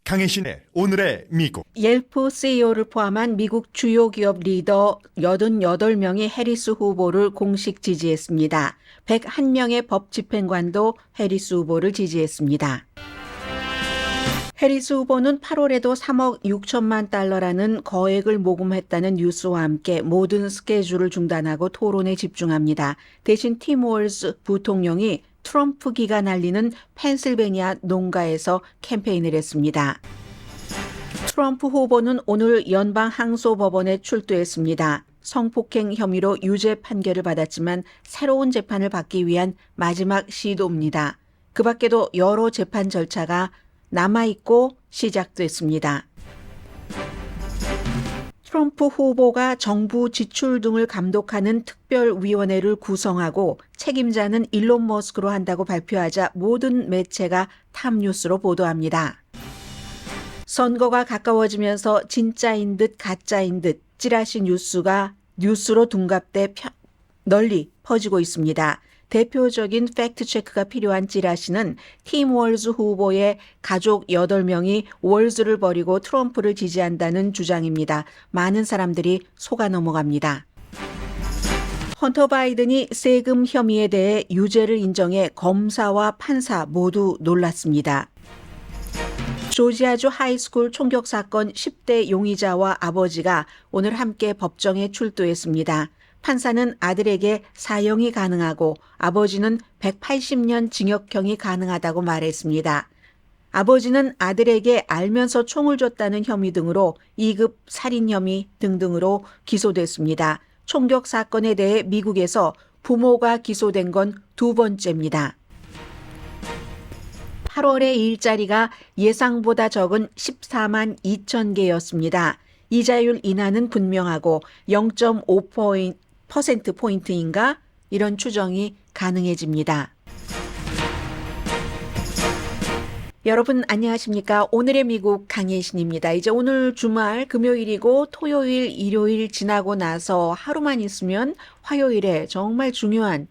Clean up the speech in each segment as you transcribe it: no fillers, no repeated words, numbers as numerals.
강혜신의 오늘의 미국. 옐프 CEO를 포함한 미국 주요 기업 리더 88명이 해리스 후보를 공식 지지했습니다. 101명의 법 집행관도 해리스 후보를 지지했습니다. 해리스 후보는 8월에도 3억 6천만 달러라는 거액을 모금했다는 뉴스와 함께 모든 스케줄을 중단하고 토론에 집중합니다. 대신 팀 월즈 부통령이 트럼프기가 날리는 펜실베니아 농가에서 캠페인을 했습니다. 트럼프 후보는 오늘 연방 항소법원에 출두했습니다. 성폭행 혐의로 유죄 판결을 받았지만 새로운 재판을 받기 위한 마지막 시도입니다. 그 밖에도 여러 재판 절차가 남아있고 시작됐습니다. 트럼프 후보가 정부 지출 등을 감독하는 특별위원회를 구성하고 책임자는 일론 머스크로 한다고 발표하자 모든 매체가 탑뉴스로 보도합니다. 선거가 가까워지면서 진짜인 듯 가짜인 듯 찌라시 뉴스가 뉴스로 둔갑돼 널리 퍼지고 있습니다. 대표적인 팩트체크가 필요한 찌라시는 팀 월즈 후보의 가족 8명이 월즈를 버리고 트럼프를 지지한다는 주장입니다. 많은 사람들이 속아 넘어갑니다. 헌터 바이든이 세금 혐의에 대해 유죄를 인정해 검사와 판사 모두 놀랐습니다. 조지아주 하이스쿨 총격 사건 10대 용의자와 아버지가 오늘 함께 법정에 출두했습니다. 판사는 아들에게 사형이 가능하고 아버지는 180년 징역형이 가능하다고 말했습니다. 아버지는 아들에게 알면서 총을 줬다는 혐의 등으로 2급 살인 혐의 등등으로 기소됐습니다. 총격 사건에 대해 미국에서 부모가 기소된 건 두 번째입니다. 8월의 일자리가 예상보다 적은 14만 2천 개였습니다. 이자율 인하는 분명하고 0.5%포인트인가? 이런 추정이 가능해집니다. 여러분 안녕하십니까? 오늘의 미국 강혜신입니다. 이제 오늘 주말 금요일이고 토요일, 일요일 지나고 나서 하루만 있으면 화요일에 정말 중요한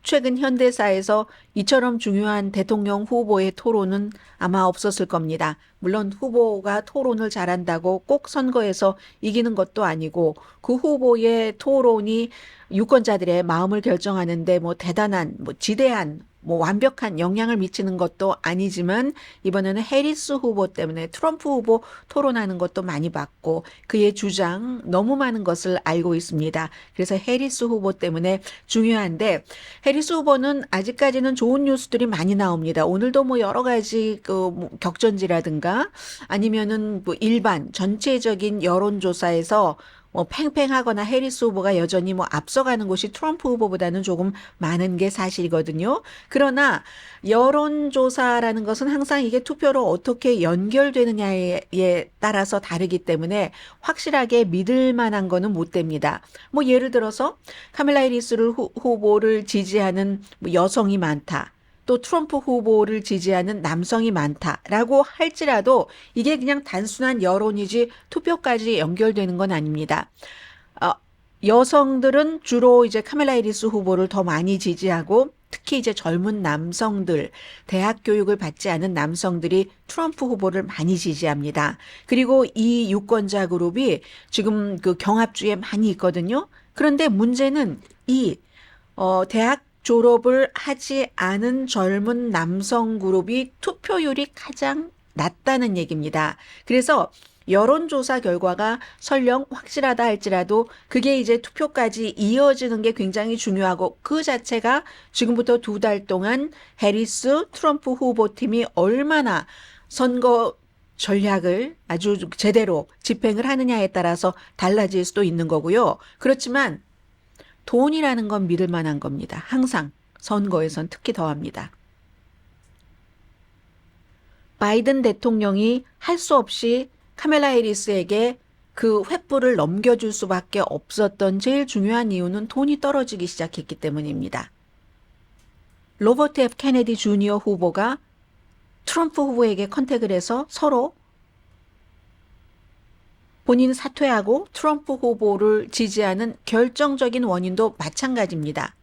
최근 현대사에서 이처럼 중요한 대통령 후보의 토론은 아마 없었을 겁니다. 물론 후보가 토론을 잘한다고 꼭 선거에서 이기는 것도 아니고 그 후보의 토론이 유권자들의 마음을 결정하는데 대단한, 지대한, 완벽한 영향을 미치는 것도 아니지만 이번에는 해리스 후보 때문에 트럼프 후보 토론하는 것도 많이 봤고 그의 주장 너무 많은 것을 알고 있습니다. 그래서 해리스 후보 때문에 중요한데 해리스 후보는 아직까지는 좋은 뉴스들이 많이 나옵니다. 오늘도 여러 가지 격전지라든가 아니면은 일반 전체적인 여론조사에서 팽팽하거나 해리스 후보가 여전히 앞서가는 곳이 트럼프 후보보다는 조금 많은 게 사실이거든요. 그러나 여론조사라는 것은 항상 이게 투표로 어떻게 연결되느냐에 따라서 다르기 때문에 확실하게 믿을 만한 거는 못 됩니다. 예를 들어서 카밀라 해리스를 후보를 지지하는 여성이 많다. 또 트럼프 후보를 지지하는 남성이 많다라고 할지라도 이게 그냥 단순한 여론이지 투표까지 연결되는 건 아닙니다. 여성들은 주로 이제 카밀라 해리스 후보를 더 많이 지지하고 특히 이제 젊은 남성들, 대학 교육을 받지 않은 남성들이 트럼프 후보를 많이 지지합니다. 그리고 이 유권자 그룹이 지금 경합주에 많이 있거든요. 그런데 문제는 대학 졸업을 하지 않은 젊은 남성 그룹이 투표율이 가장 낮다는 얘기입니다. 그래서 여론조사 결과가 설령 확실하다 할지라도 그게 이제 투표까지 이어지는 게 굉장히 중요하고 그 자체가 지금부터 2달 동안 해리스 트럼프 후보팀이 얼마나 선거 전략을 아주 제대로 집행을 하느냐에 따라서 달라질 수도 있는 거고요. 그렇지만 돈이라는 건 믿을 만한 겁니다. 항상 선거에선 특히 더합니다. 바이든 대통령이 할 수 없이 카밀라 해리스에게 그 횃불을 넘겨줄 수밖에 없었던 제일 중요한 이유는 돈이 떨어지기 시작했기 때문입니다. 로버트 F 케네디 주니어 후보가 트럼프 후보에게 컨택을 해서 서로 본인 사퇴하고 트럼프 후보를 지지하는 결정적인 원인도 마찬가지입니다.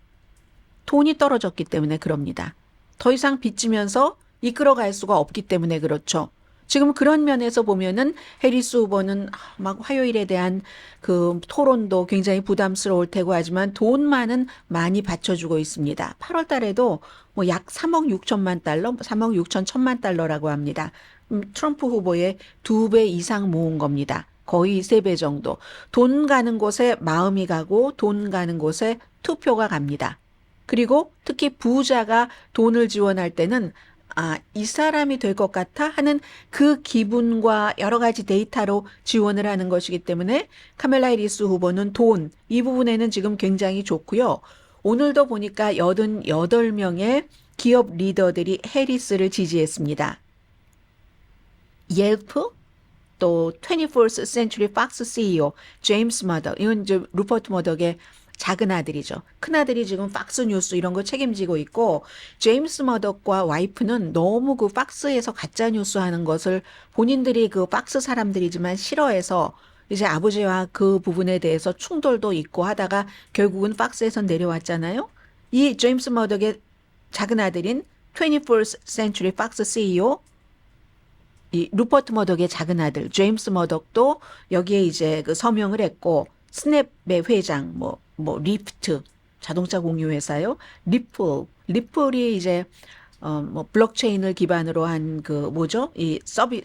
돈이 떨어졌기 때문에 그럽니다. 더 이상 빚지면서 이끌어갈 수가 없기 때문에 그렇죠. 지금 그런 면에서 보면은 해리스 후보는 막 화요일에 대한 그 토론도 굉장히 부담스러울 테고 하지만 돈만은 많이 받쳐주고 있습니다. 8월 달에도 뭐 약 3억 6천만 달러, 3억 6천 천만 달러라고 합니다. 트럼프 후보의 2배 이상 모은 겁니다. 거의 3배 정도. 돈 가는 곳에 마음이 가고 돈 가는 곳에 투표가 갑니다. 그리고 특히 부자가 돈을 지원할 때는 이 사람이 될 것 같아 하는 그 기분과 여러 가지 데이터로 지원을 하는 것이기 때문에 카멜라 해리스 후보는 돈, 이 부분에는 지금 굉장히 좋고요. 오늘도 보니까 88명의 기업 리더들이 해리스를 지지했습니다. 옐프, 또 21st Century Fox CEO 제임스 머덕, 이건 이제 루퍼트 머덕의 작은 아들이죠. 큰 아들이 지금 팍스 뉴스 이런 거 책임지고 있고 제임스 머덕과 와이프는 너무 그 팍스에서 가짜 뉴스 하는 것을 본인들이 그 팍스 사람들이지만 싫어해서 이제 아버지와 그 부분에 대해서 충돌도 있고 하다가 결국은 팍스에서 내려왔잖아요. 이 제임스 머덕의 작은 아들인 21st Century Fox CEO 이 루퍼트 머덕의 작은 아들 제임스 머덕도 여기에 이제 그 서명을 했고 스냅의 회장 리프트 자동차 공유 회사요. 리플이 이제 뭐 블록체인을 기반으로 한 그 뭐죠? 이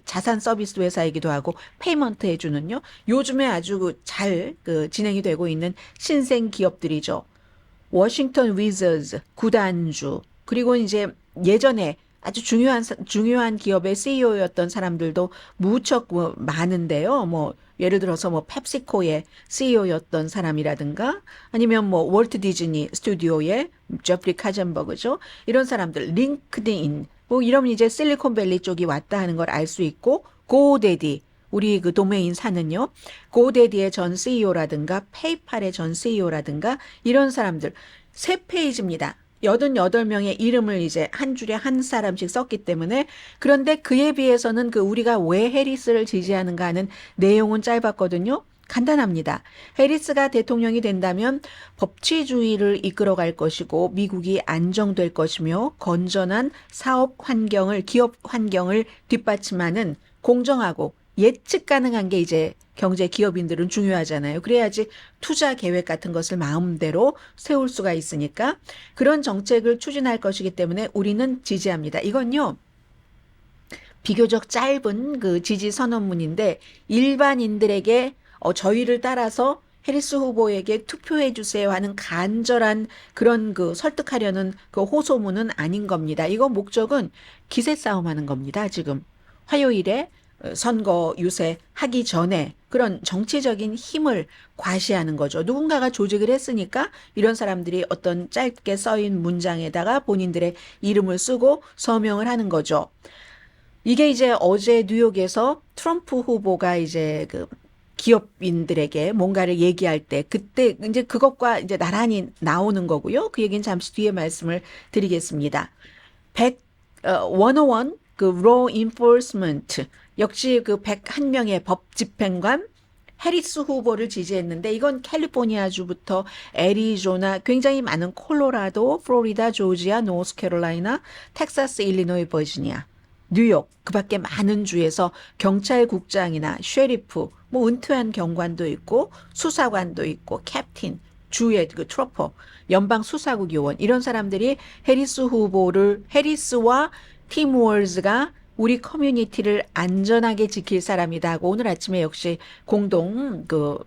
자산 서비스 회사이기도 하고 페이먼트 해주는요. 요즘에 아주 잘 진행이 되고 있는 신생 기업들이죠. 워싱턴 위저즈 구단주 그리고 이제 예전에 아주 중요한 기업의 CEO였던 사람들도 무척 많은데요. 뭐 예를 들어서 뭐 펩시코의 CEO였던 사람이라든가 아니면 뭐 월트 디즈니 스튜디오의 제프리 카젠버그죠. 이런 사람들 링크드인 뭐 이러면 이제 실리콘밸리 쪽이 왔다 하는 걸 알 수 있고 고데디 우리 그 도메인 사는요. 고데디의 전 CEO라든가 페이팔의 전 CEO라든가 이런 사람들 3페이지입니다. 88명의 이름을 이제 한 줄에 한 사람씩 썼기 때문에 그런데 그에 비해서는 그 우리가 왜 해리스를 지지하는가 하는 내용은 짧았거든요. 간단합니다. 해리스가 대통령이 된다면 법치주의를 이끌어갈 것이고 미국이 안정될 것이며 건전한 사업 환경을 기업 환경을 뒷받침하는 공정하고 예측 가능한 게 이제 경제 기업인들은 중요하잖아요. 그래야지 투자 계획 같은 것을 마음대로 세울 수가 있으니까 그런 정책을 추진할 것이기 때문에 우리는 지지합니다. 이건요. 비교적 짧은 그 지지 선언문인데 일반인들에게 저희를 따라서 해리스 후보에게 투표해 주세요 하는 간절한 그런 그 설득하려는 그 호소문은 아닌 겁니다. 이거 목적은 기세 싸움하는 겁니다. 지금 화요일에 선거 유세하기 전에 그런 정치적인 힘을 과시하는 거죠. 누군가가 조직을 했으니까 이런 사람들이 어떤 짧게 써인 문장에다가 본인들의 이름을 쓰고 서명을 하는 거죠. 이게 이제 어제 뉴욕에서 트럼프 후보가 이제 그 기업인들에게 뭔가를 얘기할 때 그때 이제 그것과 이제 나란히 나오는 거고요. 그 얘기는 잠시 뒤에 말씀을 드리겠습니다. 101 그 law enforcement 역시 그 101명의 법 집행관 해리스 후보를 지지했는데 이건 캘리포니아주부터 애리조나 굉장히 많은 콜로라도, 플로리다, 조지아, 노스캐롤라이나, 텍사스, 일리노이, 버지니아, 뉴욕 그 밖에 많은 주에서 경찰국장이나 쉐리프 뭐 은퇴한 경관도 있고 수사관도 있고 캡틴 주의 그 트로퍼 연방 수사국 요원 이런 사람들이 해리스와 팀 월즈가 우리 커뮤니티를 안전하게 지킬 사람이다 하고 오늘 아침에 역시 공동 그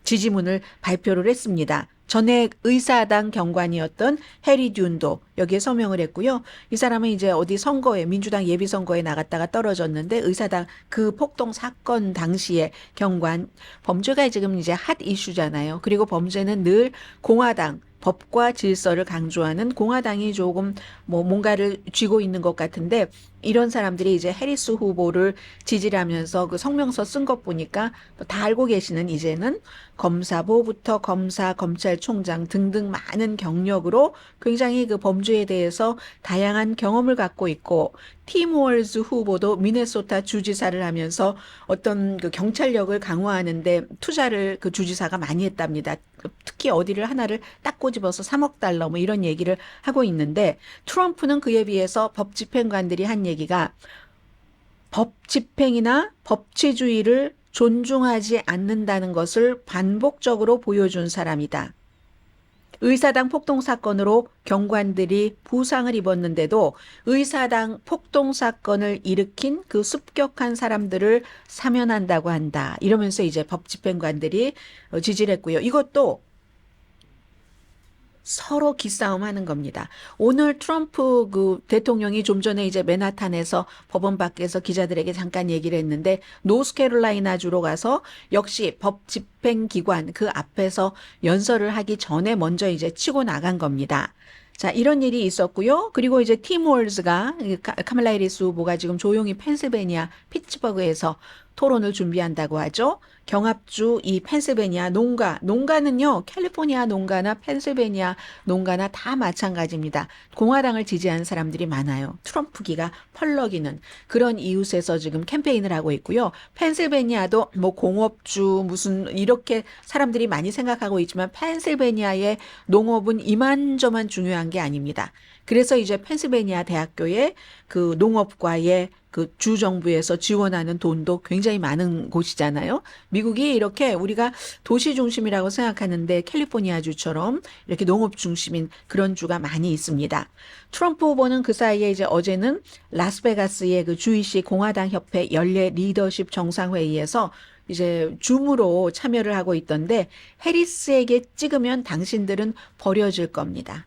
지지문을 발표를 했습니다. 전에 의사당 경관이었던 해리 듄도 여기에 서명을 했고요. 이 사람은 이제 어디 선거에 민주당 예비선거에 나갔다가 떨어졌는데 의사당 그 폭동 사건 당시에 경관 범죄가 지금 이제 핫 이슈잖아요. 그리고 범죄는 늘 공화당 법과 질서를 강조하는 공화당이 조금 뭐 뭔가를 쥐고 있는 것 같은데 이런 사람들이 이제 해리스 후보를 지지를 하면서 그 성명서 쓴 것 보니까 다 알고 계시는 이제는 검사부부터 검사, 검찰총장 등등 많은 경력으로 굉장히 그 범죄에 대해서 다양한 경험을 갖고 있고 팀 월즈 후보도 미네소타 주지사를 하면서 어떤 그 경찰력을 강화하는데 투자를 그 주지사가 많이 했답니다. 특히 어디를 하나를 딱 꼬집어서 3억 달러 뭐 이런 얘기를 하고 있는데 트럼프는 그에 비해서 법 집행관들이 한 얘기가 법 집행이나 법치주의를 존중하지 않는다는 것을 반복적으로 보여준 사람이다. 의사당 폭동 사건으로 경관들이 부상을 입었는데도 의사당 폭동 사건을 일으킨 그 습격한 사람들을 사면한다고 한다. 이러면서 이제 법 집행관들이 지지를 했고요. 이것도 서로 기싸움 하는 겁니다. 오늘 트럼프 그 대통령이 좀 전에 이제 맨하탄에서 법원 밖에서 기자들에게 잠깐 얘기를 했는데 노스캐롤라이나주로 가서 역시 법 집행 기관 그 앞에서 연설을 하기 전에 먼저 이제 치고 나간 겁니다. 자, 이런 일이 있었고요. 그리고 이제 팀 월즈가 카말라 해리스 후보가 지금 조용히 펜실베니아 피츠버그에서 토론을 준비한다고 하죠. 경합주 이 펜실베니아 농가는요, 캘리포니아 농가나 펜실베니아 농가나 다 마찬가지입니다. 공화당을 지지하는 사람들이 많아요. 트럼프기가 펄럭이는 그런 이웃에서 지금 캠페인을 하고 있고요. 펜실베니아도 뭐 공업주 무슨 이렇게 사람들이 많이 생각하고 있지만 펜실베니아의 농업은 이만저만 중요한 게 아닙니다. 그래서 이제 펜실베니아 대학교의 그 농업과의 그 주정부에서 지원하는 돈도 굉장히 많은 곳이잖아요. 미국이 이렇게 우리가 도시 중심이라고 생각하는데 캘리포니아주처럼 이렇게 농업 중심인 그런 주가 많이 있습니다. 트럼프 후보는 그 사이에 이제 어제는 라스베가스의 그 주이시 공화당 협회 연례 리더십 정상회의에서 이제 줌으로 참여를 하고 있던데 해리스에게 찍으면 당신들은 버려질 겁니다.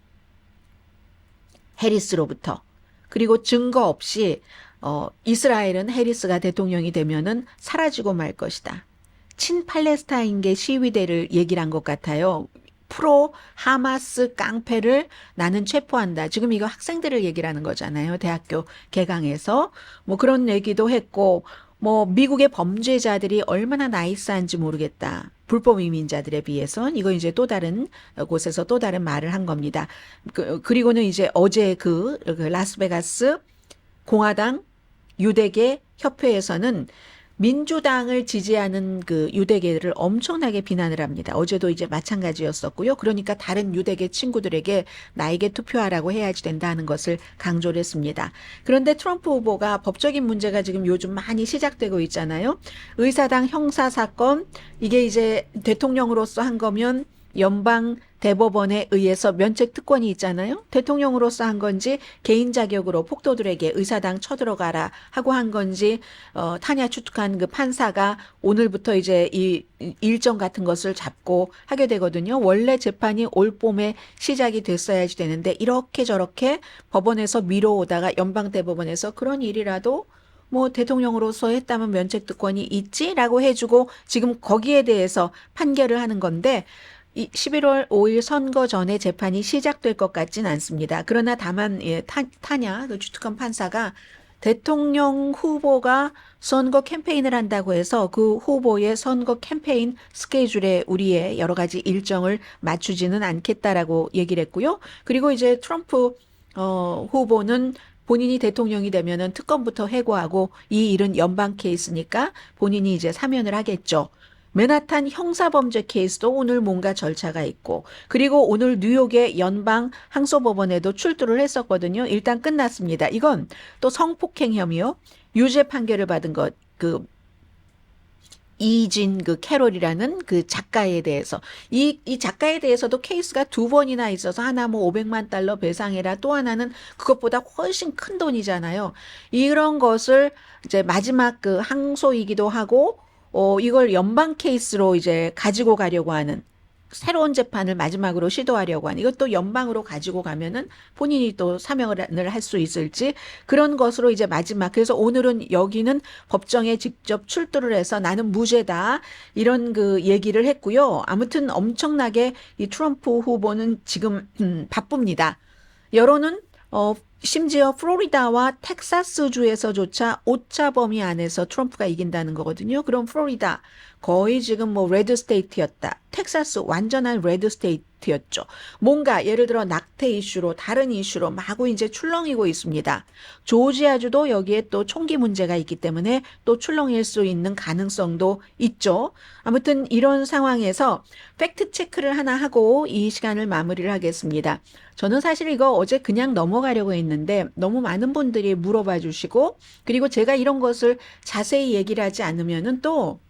해리스로부터. 그리고 증거 없이 이스라엘은 해리스가 대통령이 되면은 사라지고 말 것이다. 친팔레스타인계 시위대를 얘기를 한 것 같아요. 프로 하마스 깡패를 나는 체포한다. 지금 이거 학생들을 얘기를 하는 거잖아요. 대학교 개강에서. 뭐 그런 얘기도 했고, 뭐 미국의 범죄자들이 얼마나 나이스한지 모르겠다. 불법 이민자들에 비해선 이거 이제 또 다른 곳에서 또 다른 말을 한 겁니다. 그리고는 이제 어제 그 라스베가스 공화당 유대계 협회에서는 민주당을 지지하는 그 유대계를 엄청나게 비난을 합니다. 어제도 이제 마찬가지였었고요. 그러니까 다른 유대계 친구들에게 나에게 투표하라고 해야지 된다는 것을 강조를 했습니다. 그런데 트럼프 후보가 법적인 문제가 지금 요즘 많이 시작되고 있잖아요. 의사당 형사 사건, 이게 이제 대통령으로서 한 거면 연방 대법원에 의해서 면책 특권이 있잖아요. 대통령으로서 한 건지 개인 자격으로 폭도들에게 의사당 쳐들어가라 하고 한 건지 타냐 추측한 그 판사가 오늘부터 이제 이 일정 같은 것을 잡고 하게 되거든요. 원래 재판이 올 봄에 시작이 됐어야지 되는데 이렇게 저렇게 법원에서 미뤄오다가 연방 대법원에서 그런 일이라도 뭐 대통령으로서 했다면 면책특권이 있지라고 해주고 지금 거기에 대해서 판결을 하는 건데 11월 5일 선거 전에 재판이 시작될 것 같진 않습니다. 그러나 다만 타냐 그 추특한 판사가 대통령 후보가 선거 캠페인을 한다고 해서 그 후보의 선거 캠페인 스케줄에 우리의 여러 가지 일정을 맞추지는 않겠다라고 얘기를 했고요. 그리고 이제 트럼프 후보는 본인이 대통령이 되면은 특검부터 해고하고 이 일은 연방 케이스니까 본인이 이제 사면을 하겠죠. 맨하탄 형사범죄 케이스도 오늘 뭔가 절차가 있고 그리고 오늘 뉴욕의 연방 항소법원에도 출두를 했었거든요. 일단 끝났습니다. 이건 또 성폭행 혐의요. 유죄 판결을 받은 것 그 이진 그 캐롤이라는 그 작가에 대해서 이 작가에 대해서도 케이스가 두 번이나 있어서 하나 뭐 500만 달러 배상해라 또 하나는 그것보다 훨씬 큰 돈이잖아요. 이런 것을 이제 마지막 그 항소이기도 하고 이걸 연방 케이스로 이제 가지고 가려고 하는 새로운 재판을 마지막으로 시도하려고 하는 이것도 연방으로 가지고 가면은 본인이 또 사면을 할 수 있을지 그런 것으로 이제 마지막 그래서 오늘은 여기는 법정에 직접 출두를 해서 나는 무죄다 이런 그 얘기를 했고요. 아무튼 엄청나게 이 트럼프 후보는 지금 바쁩니다. 여론은 심지어 플로리다와 텍사스주에서조차 오차 범위 안에서 트럼프가 이긴다는 거거든요. 그럼 플로리다 거의 지금 뭐 레드 스테이트였다. 텍사스 완전한 레드 스테이트 팩트였죠. 뭔가 예를 들어 낙태 이슈로 다른 이슈로 마구 이제 출렁이고 있습니다. 조지아주도 여기에 또 총기 문제가 있기 때문에 또 출렁일 수 있는 가능성도 있죠. 아무튼 이런 상황에서 팩트 체크를 하나 하고 이 시간을 마무리를 하겠습니다. 저는 사실 이거 어제 그냥 넘어가려고 했는데 너무 많은 분들이 물어봐 주시고 그리고 제가 이런 것을 자세히 얘기를 하지 않으면은 또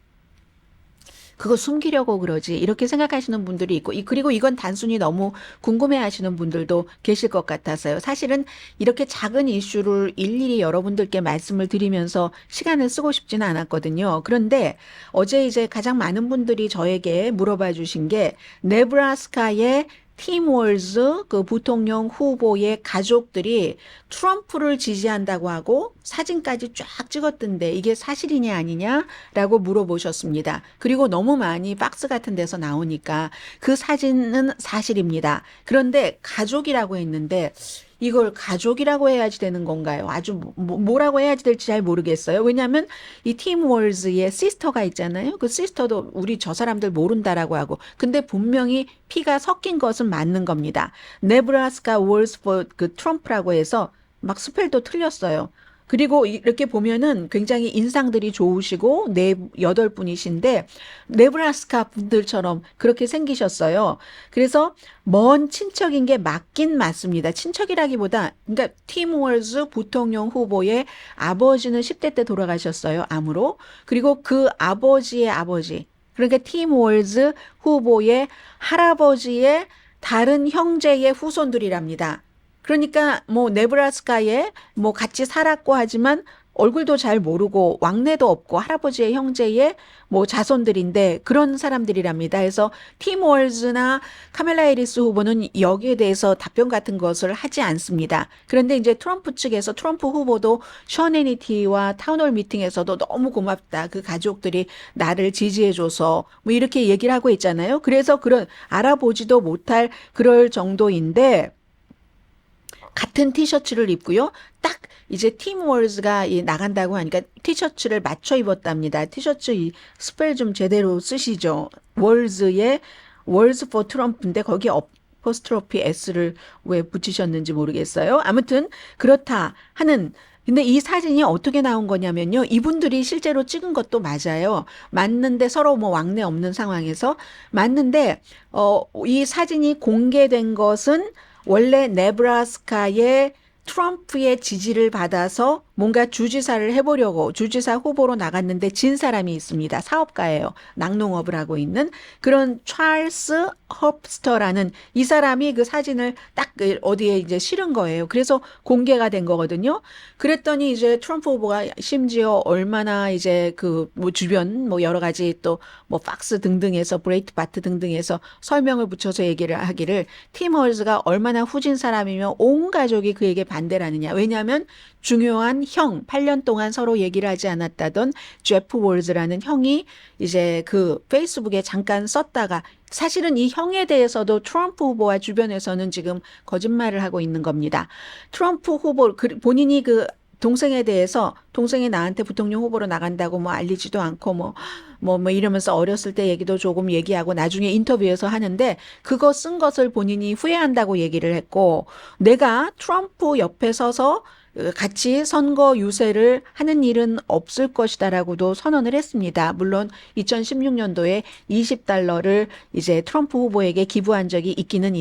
그거 숨기려고 그러지 이렇게 생각하시는 분들이 있고 그리고 이건 단순히 너무 궁금해하시는 분들도 계실 것 같아서요. 사실은 이렇게 작은 이슈를 일일이 여러분들께 말씀을 드리면서 시간을 쓰고 싶지는 않았거든요. 그런데 어제 이제 가장 많은 분들이 저에게 물어봐 주신 게 네브라스카의 팀 월즈 그 부통령 후보의 가족들이 트럼프를 지지한다고 하고 사진까지 쫙 찍었던데 이게 사실이냐 아니냐라고 물어보셨습니다. 그리고 너무 많이 박스 같은 데서 나오니까 그 사진은 사실입니다. 그런데 가족이라고 했는데 이걸 가족이라고 해야지 되는 건가요? 아주 뭐라고 해야지 될지 잘 모르겠어요. 왜냐하면 이 팀 월즈의 시스터가 있잖아요. 그 시스터도 우리 저 사람들 모른다라고 하고 근데 분명히 피가 섞인 것은 맞는 겁니다. 네브라스카 월즈 포 그 트럼프라고 해서 막 스펠도 틀렸어요. 그리고 이렇게 보면은 굉장히 인상들이 좋으시고 네 여덟 분이신데 네브라스카 분들처럼 그렇게 생기셨어요. 그래서 먼 친척인 게 맞긴 맞습니다. 친척이라기보다 그러니까 팀 월즈 부통령 후보의 아버지는 10대 때 돌아가셨어요. 암으로. 그리고 그 아버지의 아버지 그러니까 팀 월즈 후보의 할아버지의 다른 형제의 후손들이랍니다. 그러니까 뭐 네브라스카에 뭐 같이 살았고 하지만 얼굴도 잘 모르고 왕래도 없고 할아버지의 형제의 뭐 자손들인데 그런 사람들이랍니다. 그래서 팀 월즈나 카멜라 해리스 후보는 여기에 대해서 답변 같은 것을 하지 않습니다. 그런데 이제 트럼프 측에서 트럼프 후보도 션 해니티와 타운홀 미팅에서도 너무 고맙다. 그 가족들이 나를 지지해줘서 뭐 이렇게 얘기를 하고 있잖아요. 그래서 그런 알아보지도 못할 그럴 정도인데 같은 티셔츠를 입고요. 딱 이제 팀 월즈가 나간다고 하니까 티셔츠를 맞춰 입었답니다. 티셔츠 이 스펠 좀 제대로 쓰시죠. 월즈의 월즈 포 트럼프인데 거기에 어퍼스트로피 S를 왜 붙이셨는지 모르겠어요. 아무튼 그렇다 하는 근데 이 사진이 어떻게 나온 거냐면요. 이분들이 실제로 찍은 것도 맞아요. 맞는데 서로 뭐 왕래 없는 상황에서 맞는데 이 사진이 공개된 것은 원래 네브라스카의 트럼프의 지지를 받아서 뭔가 주지사를 해보려고 주지사 후보로 나갔는데 진 사람이 있습니다. 사업가예요. 낙농업을 하고 있는 그런 찰스 헙스터라는 이 사람이 그 사진을 딱 어디에 이제 실은 거예요. 그래서 공개가 된 거거든요. 그랬더니 이제 트럼프 후보가 심지어 얼마나 이제 그 뭐 주변 뭐 여러 가지 또 뭐 팍스 등등에서 브레이트 바트 등등에서 설명을 붙여서 얘기를 하기를 팀 월즈가 얼마나 후진 사람이며 온 가족이 그에게 반대를 하느냐. 왜냐하면 중요한 형, 8년 동안 서로 얘기를 하지 않았다던 제프 월즈라는 형이 이제 그 페이스북에 잠깐 썼다가 사실은 이 형에 대해서도 트럼프 후보와 주변에서는 지금 거짓말을 하고 있는 겁니다. 트럼프 후보, 본인이 그 동생에 대해서 동생이 나한테 부통령 후보로 나간다고 뭐 알리지도 않고 뭐 이러면서 어렸을 때 얘기도 조금 얘기하고 나중에 인터뷰에서 하는데 그거 쓴 것을 본인이 후회한다고 얘기를 했고 내가 트럼프 옆에 서서 같이 선거 유세를 하는 일은 없을 것이다라고도 선언을 했습니다. 물론 2016년도에 $20를 이제 트럼프 후보에게 기부한 적이 있기는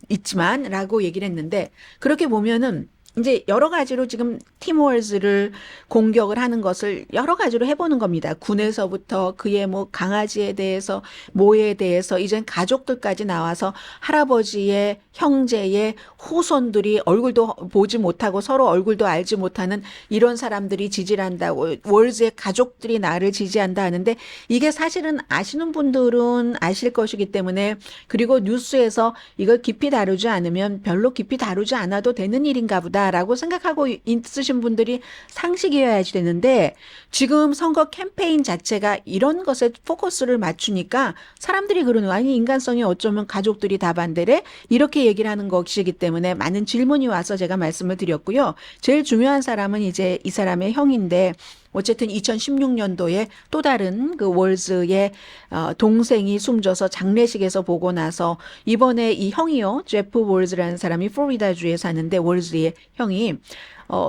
있지만라고 얘기를 했는데 그렇게 보면은 이제 여러 가지로 지금 팀 월즈를 공격을 하는 것을 여러 가지로 해보는 겁니다. 군에서부터 그의 뭐 강아지에 대해서 뭐에 대해서 이젠 가족들까지 나와서 할아버지의 형제의 후손들이 얼굴도 보지 못하고 서로 얼굴도 알지 못하는 이런 사람들이 지지를 한다고 월즈의 가족들이 나를 지지한다 하는데 이게 사실은 아시는 분들은 아실 것이기 때문에 그리고 뉴스에서 이걸 깊이 다루지 않으면 별로 깊이 다루지 않아도 되는 일인가 보다 라고 생각하고 있으신 분들이 상식이어야지 되는데 지금 선거 캠페인 자체가 이런 것에 포커스를 맞추니까 사람들이 그러는 아니 인간성이 어쩌면 가족들이 다 반대래 이렇게 얘기를 하는 것이기 때문에 많은 질문이 와서 제가 말씀을 드렸고요. 제일 중요한 사람은 이제 이 사람의 형인데 어쨌든 2016년도에 또 다른 그 월즈의 동생이 숨져서 장례식에서 보고 나서 이번에 이 형이요, 제프 월즈라는 사람이 플로리다주에 사는데 월즈의 형이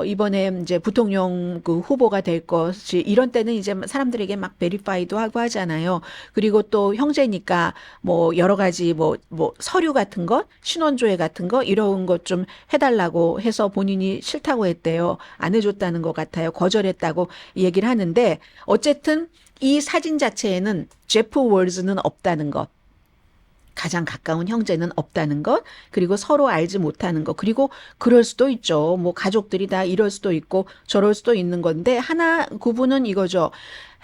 이번에 이제 부통령 그 후보가 될 것이 이런 때는 이제 사람들에게 막 베리파이도 하고 하잖아요. 그리고 또 형제니까 뭐 여러 가지 뭐 서류 같은 것, 신원조회 같은 거 이런 것 좀 해달라고 해서 본인이 싫다고 했대요. 안 해줬다는 것 같아요. 거절했다고 얘기를 하는데 어쨌든 이 사진 자체에는 제프 월즈는 없다는 것. 가장 가까운 형제는 없다는 것, 그리고 서로 알지 못하는 것, 그리고 그럴 수도 있죠. 뭐 가족들이 다 이럴 수도 있고 저럴 수도 있는 건데 하나 구분은 이거죠.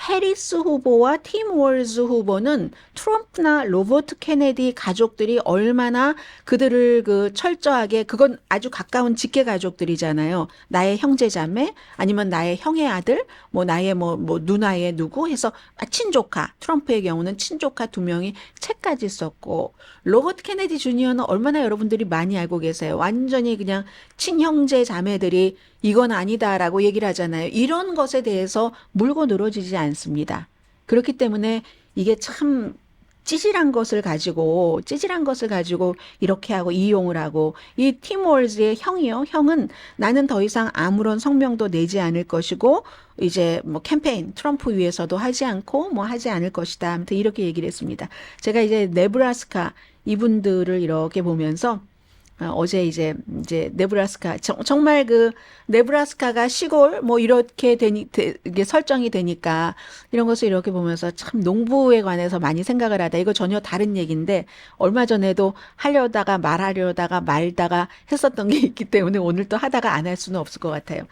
해리스 후보와 팀 월즈 후보는 트럼프나 로버트 케네디 가족들이 얼마나 그들을 그 철저하게 그건 아주 가까운 직계 가족들이잖아요. 나의 형제 자매 아니면 나의 형의 아들 뭐 나의 뭐 누나의 누구 해서 친조카 트럼프의 경우는 친조카 두 명이 책까지 썼고 로버트 케네디 주니어는 얼마나 여러분들이 많이 알고 계세요. 완전히 그냥 친형제 자매들이 이건 아니다라고 얘기를 하잖아요. 이런 것에 대해서 물고 늘어지지 않습니다. 그렇기 때문에 이게 참 찌질한 것을 가지고 이렇게 하고 이용을 하고 이 팀 월즈의 형이요. 형은 나는 더 이상 아무런 성명도 내지 않을 것이고 이제 뭐 캠페인 트럼프 위해서도 하지 않고 뭐 하지 않을 것이다. 아무튼 이렇게 얘기를 했습니다. 제가 이제 네브라스카 이분들을 이렇게 보면서 어제 이제 네브라스카 정말 그 네브라스카가 시골 뭐 이렇게 이게 설정이 되니까 이런 것을 이렇게 보면서 참 농부에 관해서 많이 생각을 하다. 이거 전혀 다른 얘기인데 얼마 전에도 하려다가 말하려다가 말다가 했었던 게 있기 때문에 오늘 또 하다가 안 할 수는 없을 것 같아요.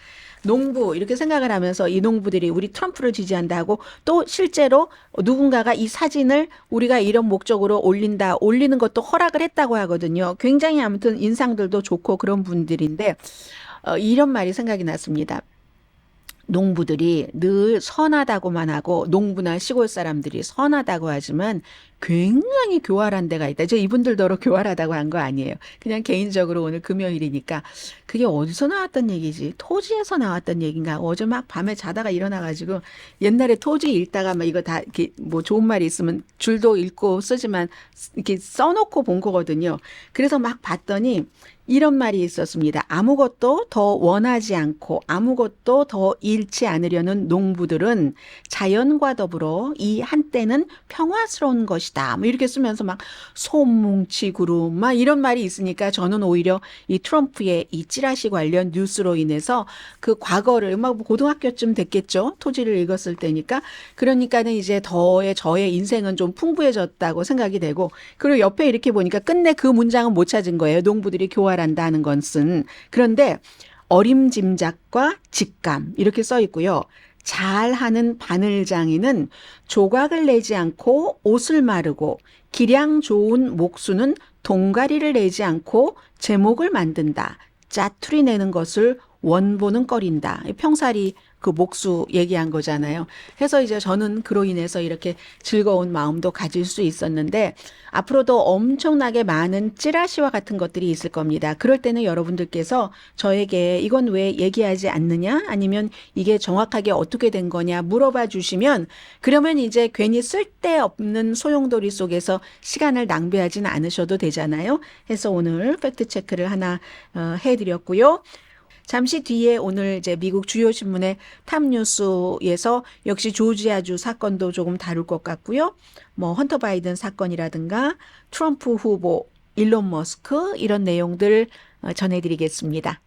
농부 이렇게 생각을 하면서 이 농부들이 우리 트럼프를 지지한다 하고 또 실제로 누군가가 이 사진을 우리가 이런 목적으로 올리는 것도 허락을 했다고 하거든요. 굉장히 아무튼 인상들도 좋고 그런 분들인데 이런 말이 생각이 났습니다. 농부들이 늘 선하다고만 하고 농부나 시골 사람들이 선하다고 하지만 굉장히 교활한 데가 있다. 저 이분들더러 교활하다고 한 거 아니에요. 그냥 개인적으로 오늘 금요일이니까 그게 어디서 나왔던 얘기지? 토지에서 나왔던 얘기인가? 어제 막 밤에 자다가 일어나가지고 옛날에 토지 읽다가 막 이거 다 이렇게 뭐 좋은 말이 있으면 줄도 읽고 쓰지만 이렇게 써놓고 본 거거든요. 그래서 막 봤더니 이런 말이 있었습니다. 아무것도 더 원하지 않고 아무것도 더 잃지 않으려는 농부들은 자연과 더불어 이 한때는 평화스러운 것이다. 뭐 이렇게 쓰면서 막 솜뭉치구름 막 이런 말이 있으니까 저는 오히려 이 트럼프의 이 찌라시 관련 뉴스로 인해서 그 과거를 막 고등학교쯤 됐겠죠. 토지를 읽었을 때니까. 그러니까는 이제 저의 인생은 좀 풍부해졌다고 생각이 되고 그리고 옆에 이렇게 보니까 끝내 그 문장은 못 찾은 거예요. 농부들이 교활한다는 것은. 그런데 어림짐작과 직감 이렇게 써 있고요. 잘하는 바늘장이는 조각을 내지 않고 옷을 마르고 기량 좋은 목수는 동가리를 내지 않고 제목을 만든다. 짜투리 내는 것을 원보는 꺼린다. 평사리 그 목수 얘기한 거잖아요. 그래서 이제 저는 그로 인해서 이렇게 즐거운 마음도 가질 수 있었는데 앞으로도 엄청나게 많은 찌라시와 같은 것들이 있을 겁니다. 그럴 때는 여러분들께서 저에게 이건 왜 얘기하지 않느냐 아니면 이게 정확하게 어떻게 된 거냐 물어봐 주시면 그러면 이제 괜히 쓸데없는 소용돌이 속에서 시간을 낭비하지는 않으셔도 되잖아요. 해서 오늘 팩트체크를 하나 해드렸고요. 잠시 뒤에 오늘 이제 미국 주요 신문의 탑뉴스에서 역시 조지아주 사건도 조금 다룰 것 같고요. 뭐 헌터 바이든 사건이라든가 트럼프 후보, 일론 머스크 이런 내용들 전해드리겠습니다.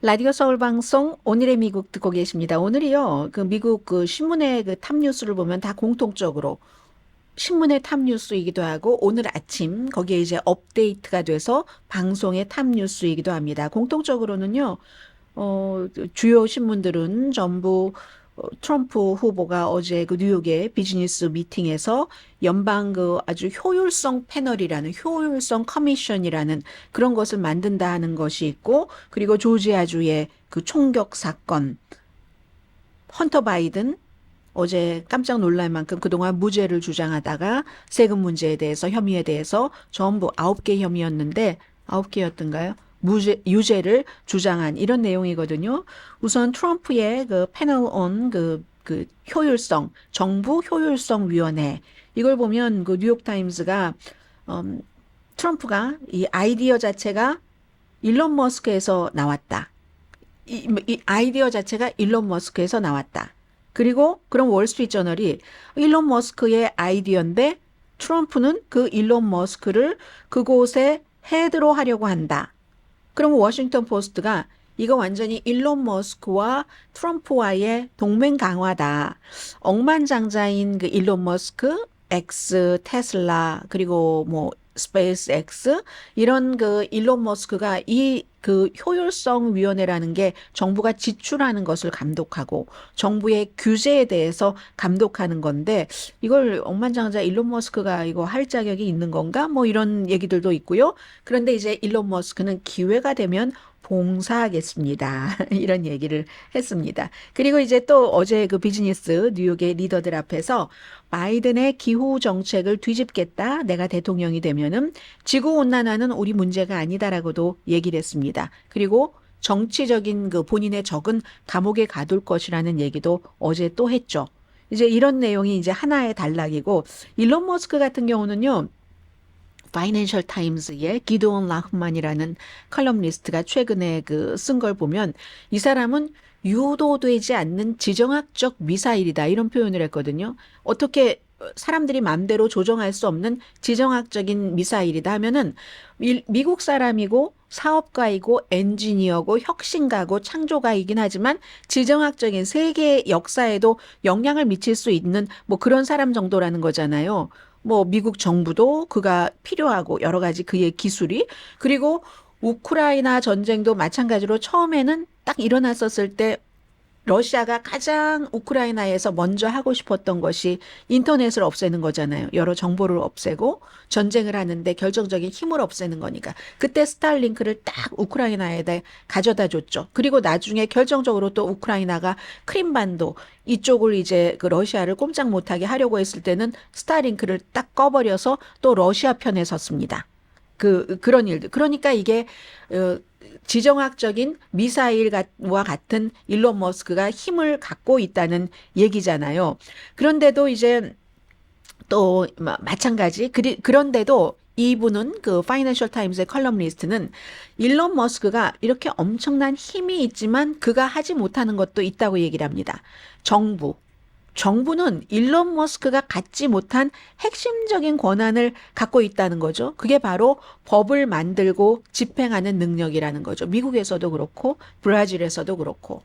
라디오 서울 방송 오늘의 미국 듣고 계십니다. 오늘이요. 그 미국 그 신문의 그 탑뉴스를 보면 다 공통적으로 신문의 탑뉴스이기도 하고 오늘 아침 거기에 이제 업데이트가 돼서 방송의 탑뉴스이기도 합니다. 공통적으로는요. 주요 신문들은 전부 트럼프 후보가 어제 그 뉴욕의 비즈니스 미팅에서 연방 그 아주 효율성 패널이라는 효율성 커미션이라는 그런 것을 만든다 하는 것이 있고 그리고 조지아주의 그 총격 사건 헌터 바이든 어제 깜짝 놀랄 만큼 그동안 무죄를 주장하다가 세금 문제에 대해서 혐의에 대해서 전부 9개 혐의였는데 9개였던가요? 유죄를 주장한 이런 내용이거든요. 우선 트럼프의 그 패널 온 그 효율성, 정부 효율성 위원회 이걸 보면 그 뉴욕타임스가 트럼프가 이 아이디어 자체가 일론 머스크에서 나왔다. 이 아이디어 자체가 일론 머스크에서 나왔다. 그리고 그럼 월스트리트저널이 일론 머스크의 아이디어인데 트럼프는 그 일론 머스크를 그곳에 헤드로 하려고 한다. 그럼 워싱턴 포스트가 이거 완전히 일론 머스크와 트럼프와의 동맹 강화다. 억만장자인 그 일론 머스크, X, 테슬라, 그리고 뭐 스페이스 X 이런 그 일론 머스크가 이 그 효율성 위원회라는 게 정부가 지출하는 것을 감독하고 정부의 규제에 대해서 감독하는 건데 이걸 억만장자 일론 머스크가 이거 할 자격이 있는 건가? 뭐 이런 얘기들도 있고요. 그런데 이제 일론 머스크는 기회가 되면 봉사하겠습니다. 이런 얘기를 했습니다. 그리고 이제 또 어제 그 비즈니스 뉴욕의 리더들 앞에서 바이든의 기후 정책을 뒤집겠다. 내가 대통령이 되면은 지구 온난화는 우리 문제가 아니다라고도 얘기를 했습니다. 그리고 정치적인 그 본인의 적은 감옥에 가둘 것이라는 얘기도 어제 또 했죠. 이제 이런 내용이 이제 하나의 단락이고 일론 머스크 같은 경우는요. 파이낸셜 타임스의 기드온 라흐만이라는 컬럼니스트가 최근에 그 쓴 걸 보면 이 사람은 유도되지 않는 지정학적 미사일이다 이런 표현을 했거든요. 어떻게 사람들이 마음대로 조정할 수 없는 지정학적인 미사일이다 하면은 미국 사람이고 사업가이고 엔지니어고 혁신가고 창조가이긴 하지만 지정학적인 세계 역사에도 영향을 미칠 수 있는 뭐 그런 사람 정도라는 거잖아요. 뭐 미국 정부도 그가 필요하고 여러 가지 그의 기술이 그리고 우크라이나 전쟁도 마찬가지로 처음에는 딱 일어났었을 때 러시아가 가장 우크라이나에서 먼저 하고 싶었던 것이 인터넷을 없애는 거잖아요. 여러 정보를 없애고 전쟁을 하는데 결정적인 힘을 없애는 거니까. 그때 스타링크를 딱 우크라이나에다 가져다 줬죠. 그리고 나중에 결정적으로 또 우크라이나가 크림반도 이쪽을 이제 그 러시아를 꼼짝 못하게 하려고 했을 때는 스타링크를 딱 꺼버려서 또 러시아 편에 섰습니다. 그런 일들. 그러니까 이게, 지정학적인 미사일과 같은 일론 머스크가 힘을 갖고 있다는 얘기잖아요. 그런데도 이제 또 마찬가지. 그런데도 이분은 그 파이낸셜 타임스의 컬럼니스트는 일론 머스크가 이렇게 엄청난 힘이 있지만 그가 하지 못하는 것도 있다고 얘기를 합니다. 정부는 일론 머스크가 갖지 못한 핵심적인 권한을 갖고 있다는 거죠. 그게 바로 법을 만들고 집행하는 능력이라는 거죠. 미국에서도 그렇고 브라질에서도 그렇고.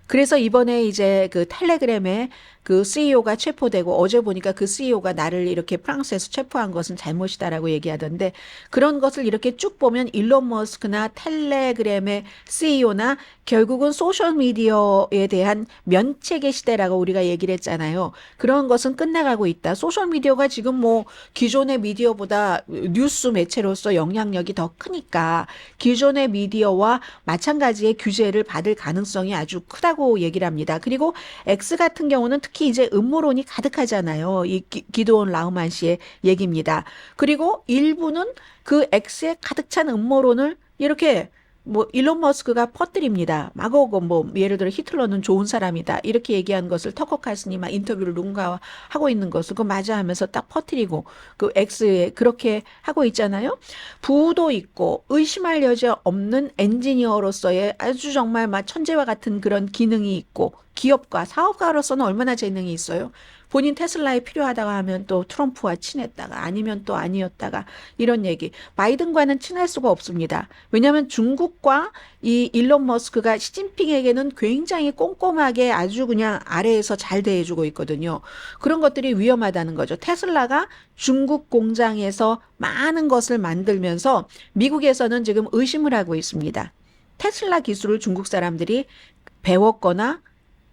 그래서 이번에 이제 그 텔레그램의 그 CEO가 체포되고 어제 보니까 그 CEO가 나를 이렇게 프랑스에서 체포한 것은 잘못이다라고 얘기하던데 그런 것을 이렇게 쭉 보면 일론 머스크나 텔레그램의 CEO나 결국은 소셜미디어에 대한 면책의 시대라고 우리가 얘기를 했잖아요. 그런 것은 끝나가고 있다. 소셜미디어가 지금 뭐 기존의 미디어보다 뉴스 매체로서 영향력이 더 크니까 기존의 미디어와 마찬가지의 규제를 받을 가능성이 아주 크다고 얘기를 합니다. 그리고 X 같은 경우는 특히 이제 음모론이 가득하잖아요. 이 기드온 라흐만 씨의 얘기입니다. 그리고 일부는 그 X에 가득 찬 음모론을 이렇게 뭐 일론 머스크가 퍼뜨립니다. 마고고 뭐 예를 들어 히틀러는 좋은 사람이다 이렇게 얘기한 것을 터커 칼슨이 막 인터뷰를 누군가 하고 있는 것을 그 맞아 하면서 딱 퍼뜨리고 그 X에 그렇게 하고 있잖아요. 부도 있고 의심할 여지 없는 엔지니어로서의 아주 정말 막 천재와 같은 그런 기능이 있고 기업가 사업가로서는 얼마나 재능이 있어요. 본인 테슬라에 필요하다가 하면 또 트럼프와 친했다가 아니면 또 아니었다가 이런 얘기. 바이든과는 친할 수가 없습니다. 왜냐하면 중국과 이 일론 머스크가 시진핑에게는 굉장히 꼼꼼하게 아주 그냥 아래에서 잘 대해주고 있거든요. 그런 것들이 위험하다는 거죠. 테슬라가 중국 공장에서 많은 것을 만들면서 미국에서는 지금 의심을 하고 있습니다. 테슬라 기술을 중국 사람들이 배웠거나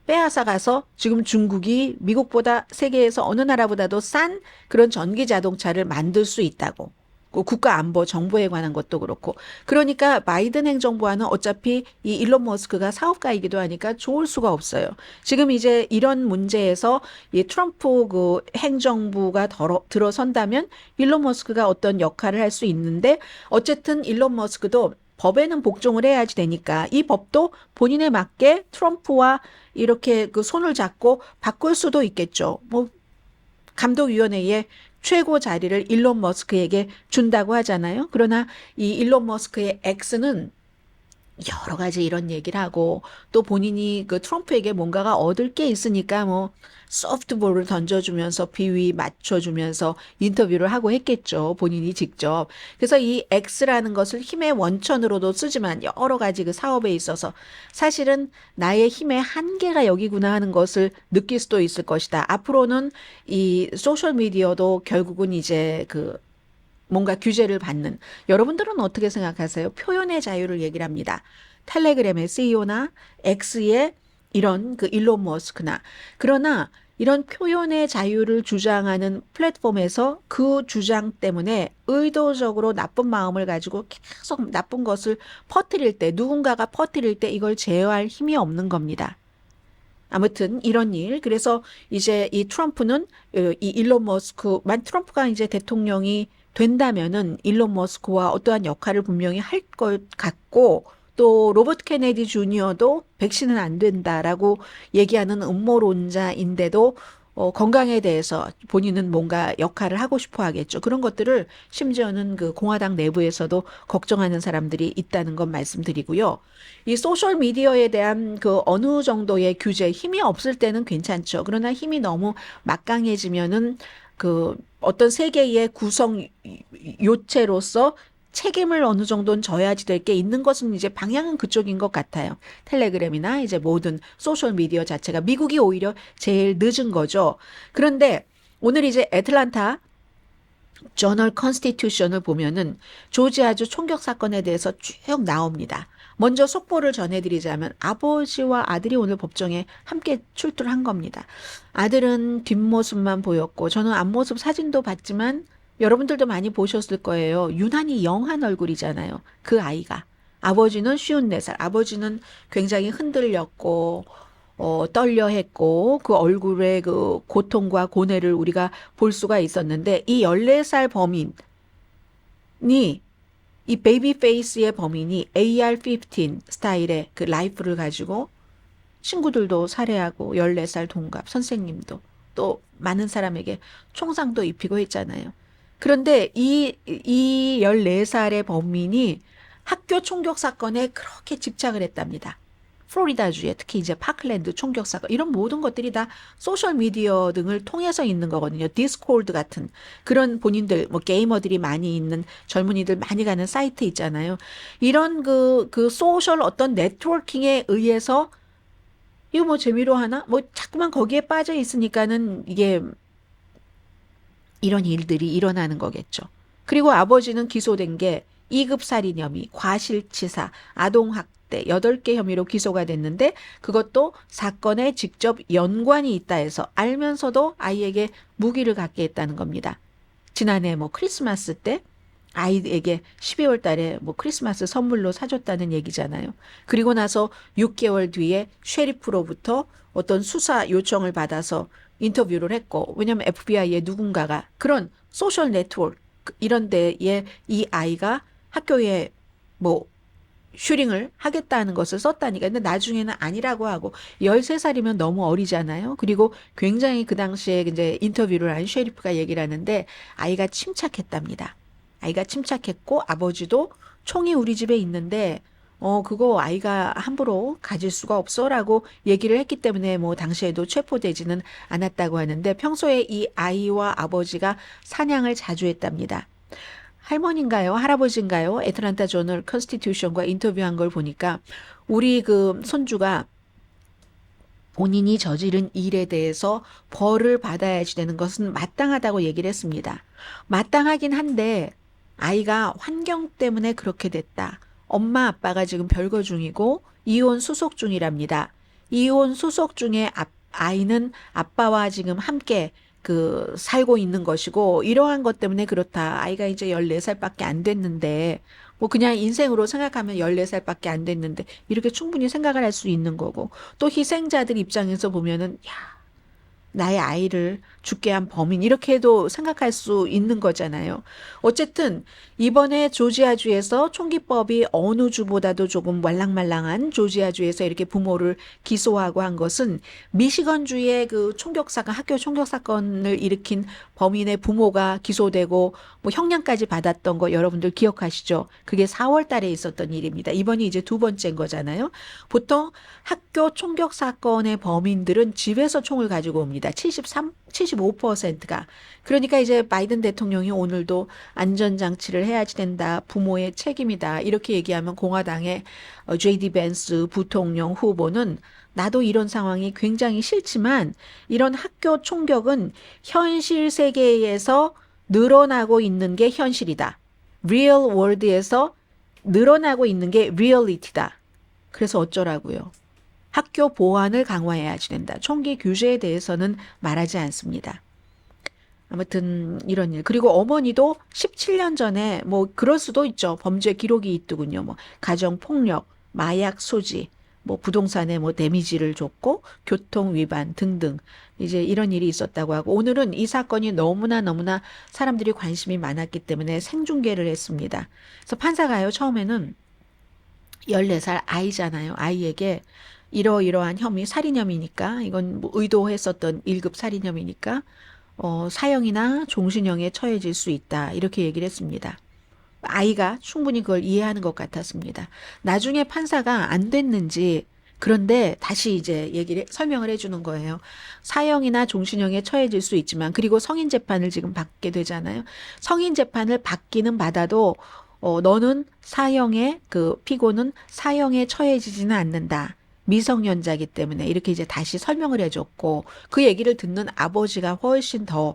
빼앗아 가서 지금 중국이 미국보다 세계에서 어느 나라보다도 싼 그런 전기 자동차를 만들 수 있다고. 그 국가 안보 정보에 관한 것도 그렇고. 그러니까 바이든 행정부와는 어차피 이 일론 머스크가 사업가이기도 하니까 좋을 수가 없어요. 지금 이제 이런 문제에서 이 트럼프 그 행정부가 들어선다면 일론 머스크가 어떤 역할을 할 수 있는데 어쨌든 일론 머스크도 법에는 복종을 해야지 되니까 이 법도 본인에 맞게 트럼프와 이렇게 그 손을 잡고 바꿀 수도 있겠죠. 뭐 감독위원회의 최고 자리를 일론 머스크에게 준다고 하잖아요. 그러나 이 일론 머스크의 X는 여러 가지 이런 얘기를 하고 또 본인이 그 트럼프에게 뭔가가 얻을 게 있으니까 뭐 소프트볼을 던져주면서 비위 맞춰주면서 인터뷰를 하고 했겠죠. 본인이 직접. 그래서 이 X라는 것을 힘의 원천으로도 쓰지만 여러 가지 그 사업에 있어서 사실은 나의 힘의 한계가 여기구나 하는 것을 느낄 수도 있을 것이다. 앞으로는 이 소셜미디어도 결국은 이제 그 뭔가 규제를 받는 여러분들은 어떻게 생각하세요? 표현의 자유를 얘기를 합니다. 텔레그램의 CEO나 X의 이런 그 일론 머스크나 그러나 이런 표현의 자유를 주장하는 플랫폼에서 그 주장 때문에 의도적으로 나쁜 마음을 가지고 계속 나쁜 것을 퍼뜨릴 때 누군가가 퍼뜨릴 때 이걸 제어할 힘이 없는 겁니다. 아무튼 이런 일. 그래서 이제 이 트럼프는 이 일론 머스크만 트럼프가 이제 대통령이 된다면은 일론 머스크와 어떠한 역할을 분명히 할 것 같고 또 로버트 케네디 주니어도 백신은 안 된다라고 얘기하는 음모론자인데도 건강에 대해서 본인은 뭔가 역할을 하고 싶어 하겠죠. 그런 것들을 심지어는 그 공화당 내부에서도 걱정하는 사람들이 있다는 건 말씀드리고요. 이 소셜 미디어에 대한 그 어느 정도의 규제, 힘이 없을 때는 괜찮죠. 그러나 힘이 너무 막강해지면은 그 어떤 세계의 구성 요체로서 책임을 어느 정도는 져야지 될 게 있는 것은 이제 방향은 그쪽인 것 같아요. 텔레그램이나 이제 모든 소셜 미디어 자체가 미국이 오히려 제일 늦은 거죠. 그런데 오늘 이제 애틀란타 저널 컨스티튜션을 보면은 조지아주 총격 사건에 대해서 쭉 나옵니다. 먼저 속보를 전해드리자면 아버지와 아들이 오늘 법정에 함께 출두를 한 겁니다. 아들은 뒷모습만 보였고 저는 앞모습 사진도 봤지만 여러분들도 많이 보셨을 거예요. 유난히 영한 얼굴이잖아요. 그 아이가. 아버지는 54살. 아버지는 굉장히 흔들렸고 떨려 했고 그 얼굴의 그 고통과 고뇌를 우리가 볼 수가 있었는데 이 14살 범인이 이 베이비 페이스의 범인이 AR-15 스타일의 그 라이플을 가지고 친구들도 살해하고 14살 동갑 선생님도 또 많은 사람에게 총상도 입히고 했잖아요. 그런데 이 14살의 범인이 학교 총격 사건에 그렇게 집착을 했답니다. 플로리다주에 특히 이제 파클랜드 총격 사건 이런 모든 것들이 다 소셜 미디어 등을 통해서 있는 거거든요. 디스코드 같은 그런 본인들 뭐 게이머들이 많이 있는 젊은이들 많이 가는 사이트 있잖아요. 이런 그 소셜 어떤 네트워킹에 의해서 이거 뭐 재미로 하나? 뭐 자꾸만 거기에 빠져 있으니까는 이게 이런 일들이 일어나는 거겠죠. 그리고 아버지는 기소된 게 2급 살인 혐의, 과실치사, 아동학대 8개 혐의로 기소가 됐는데 그것도 사건에 직접 연관이 있다 해서 알면서도 아이에게 무기를 갖게 했다는 겁니다. 지난해 뭐 크리스마스 때 아이에게 12월 달에 뭐 크리스마스 선물로 사줬다는 얘기잖아요. 그리고 나서 6개월 뒤에 셰리프로부터 어떤 수사 요청을 받아서 인터뷰를 했고, 왜냐하면 FBI의 누군가가 그런 소셜 네트워크 이런 데에 이 아이가 학교에 뭐 슈링을 하겠다는 것을 썼다니까. 근데 나중에는 아니라고 하고 13살이면 너무 어리잖아요. 그리고 굉장히 그 당시에 이제 인터뷰를 한 셰리프가 얘기를 하는데 아이가 침착했답니다. 아이가 침착했고 아버지도 총이 우리 집에 있는데 그거 아이가 함부로 가질 수가 없어라고 얘기를 했기 때문에 뭐 당시에도 체포되지는 않았다고 하는데 평소에 이 아이와 아버지가 사냥을 자주 했답니다. 할머니인가요? 할아버지인가요? 애틀란타 저널 컨스티튜션과 인터뷰한 걸 보니까 우리 그 손주가 본인이 저지른 일에 대해서 벌을 받아야지 되는 것은 마땅하다고 얘기를 했습니다. 마땅하긴 한데 아이가 환경 때문에 그렇게 됐다. 엄마 아빠가 지금 별거 중이고 이혼 수속 중이랍니다. 이혼 수속 중에 아이는 아빠와 지금 함께 그 살고 있는 것이고 이러한 것 때문에 그렇다. 아이가 이제 14살밖에 안 됐는데 뭐 그냥 인생으로 생각하면 14살밖에 안 됐는데 이렇게 충분히 생각을 할 수 있는 거고 또 희생자들 입장에서 보면은 야 나의 아이를 죽게 한 범인 이렇게도 생각할 수 있는 거잖아요. 어쨌든 이번에 조지아주에서 총기법이 어느 주보다도 조금 말랑말랑한 조지아주에서 이렇게 부모를 기소하고 한 것은 미시건주의 그 총격사건, 학교 총격사건을 일으킨 범인의 부모가 기소되고 뭐 형량까지 받았던 거 여러분들 기억하시죠? 그게 4월 달에 있었던 일입니다. 이번이 이제 두 번째인 거잖아요. 보통 학교 총격 사건의 범인들은 집에서 총을 가지고 옵니다. 75%가. 그러니까 이제 바이든 대통령이 오늘도 안전장치를 해야지 된다. 부모의 책임이다. 이렇게 얘기하면 공화당의 JD 벤스 부통령 후보는 나도 이런 상황이 굉장히 싫지만 이런 학교 총격은 현실 세계에서 늘어나고 있는 게 현실이다. real world에서 늘어나고 있는 게 reality다. 그래서 어쩌라고요. 학교 보안을 강화해야지 된다. 총기 규제에 대해서는 말하지 않습니다. 아무튼 이런 일. 그리고 어머니도 17년 전에 뭐 그럴 수도 있죠. 범죄 기록이 있더군요. 뭐 가정 폭력, 마약 소지, 뭐 부동산에 뭐 데미지를 줬고 교통 위반 등등 이제 이런 일이 있었다고 하고 오늘은 이 사건이 너무나 사람들이 관심이 많았기 때문에 생중계를 했습니다. 그래서 판사가요 처음에는 14살 아이잖아요. 아이에게 이러이러한 혐의, 살인 혐의니까 이건 뭐 의도했었던 1급 살인 혐의니까 사형이나 종신형에 처해질 수 있다. 이렇게 얘기를 했습니다. 아이가 충분히 그걸 이해하는 것 같았습니다. 나중에 판사가 안 됐는지 그런데 다시 이제 설명을 해주는 거예요. 사형이나 종신형에 처해질 수 있지만 그리고 성인 재판을 지금 받게 되잖아요. 성인 재판을 받기는 받아도 너는 그 피고는 사형에 처해지지는 않는다. 미성년자이기 때문에 이렇게 이제 다시 설명을 해줬고 그 얘기를 듣는 아버지가 훨씬 더